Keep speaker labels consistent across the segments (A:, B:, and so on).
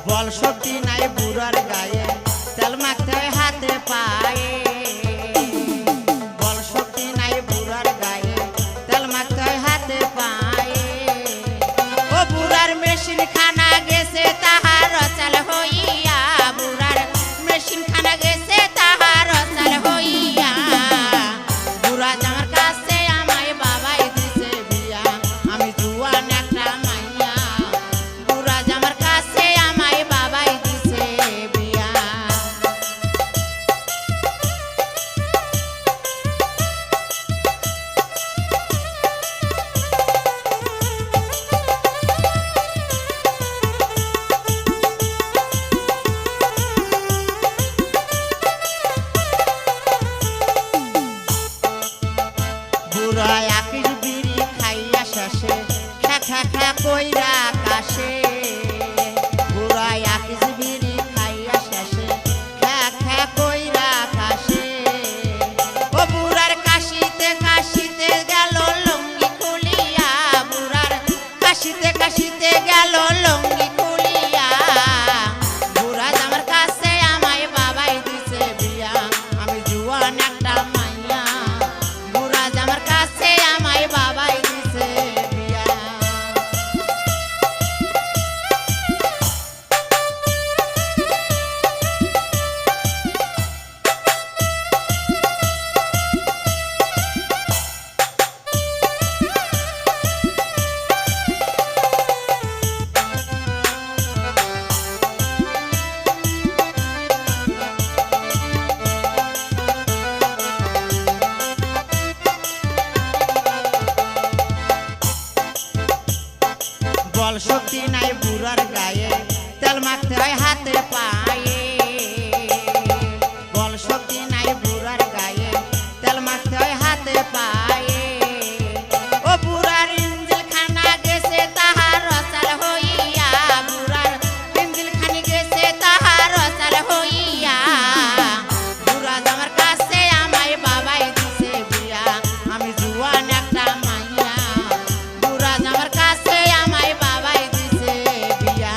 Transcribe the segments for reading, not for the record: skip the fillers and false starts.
A: বল শক্তি নাই বুড়ার গায়ে তেল মাখতে হয় হাতে পায়ে বল শক্তি নাই বুড়ার গায়ে তেল মাখতে হয় হাতে পায়ে ও বুড়ার মেশিন খানা গেছে তাহার চাল হইয়া বুড়ার মেশিন খানা গেছে তাহার চাল হইয়া বুড়া জামার কাছে আমায় বাবাই দিছে বিয়া আমি জুয়ান একটা মাইয়া বুড়া জামার কাছে আমায় বাবাই দিছে বিয়া বুড়া আকিস বিড়ি খাইয়া শেষে খা খা খা কইরা কাশে বুড়া আকিস বিড়ি খাইয়া শেষে খা খা কইরা কাশে ও বুড়ার কাশিতে কাশিতে গেল লঙ্গি খুলিয়া বুড়ার কাশিতে কাশিতে গেল লঙ্গি খুলিয়া বুড়া জামার কাছে আমায় বাবাই দিছে বিয়া আমি জুয়ান একটা মাইয়া বুড়া জামার কাছে আমায় বাবাই দিছে বিয়া বল শক্তি নাই বুড়ার গায়ে তেল মাখতে হয় হাতে পায়ে বল শক্তি নাই বুড়ার গায়ে তেল মাখতে হয় হাতে পায়ে ও বুড়ার ইঞ্জিল খানা গেছে তাহার চাল হইয়া বুড়ার ইঞ্জিল খানি গেছে তাহার চাল হইয়া বুড়া জামার কাছে আমায় বাবাই দিছে বিয়া আমি জুয়ান একটা মাইয়া বুড়া জামার কাছে আমায় বাবাই দিছে বিয়া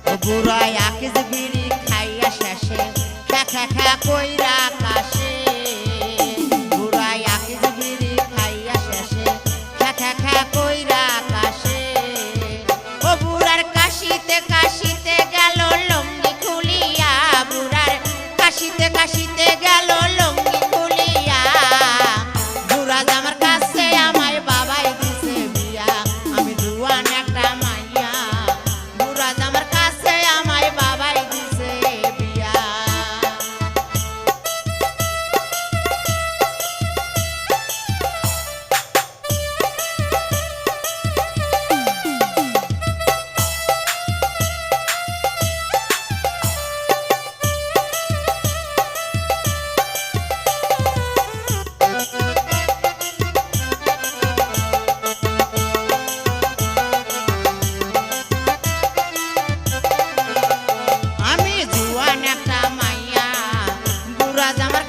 A: ও বুড়া আকিস বিড়ি খাইয়া শেষে খা খা খা কইরা কাশে বুড়া আকিস বিড়ি খাইয়া শেষে খা খা খা কইরা কাশে ও বুড়ার কাশিতে কাশিতে গেল লঙ্গি খুলিয়া বুড়ার কাশিতে কাশিতে গেল লঙ্গি খুলিয়া বুড়া জামার কাছে আমায় বাবাই দিছে বিয়া আমি জুয়ান একটা মাইয়া বুড়া জামার কাছে আমায় বাবাই দিছে বিয়া আমি জুয়ান একটা মাইয়া বুড়া জামার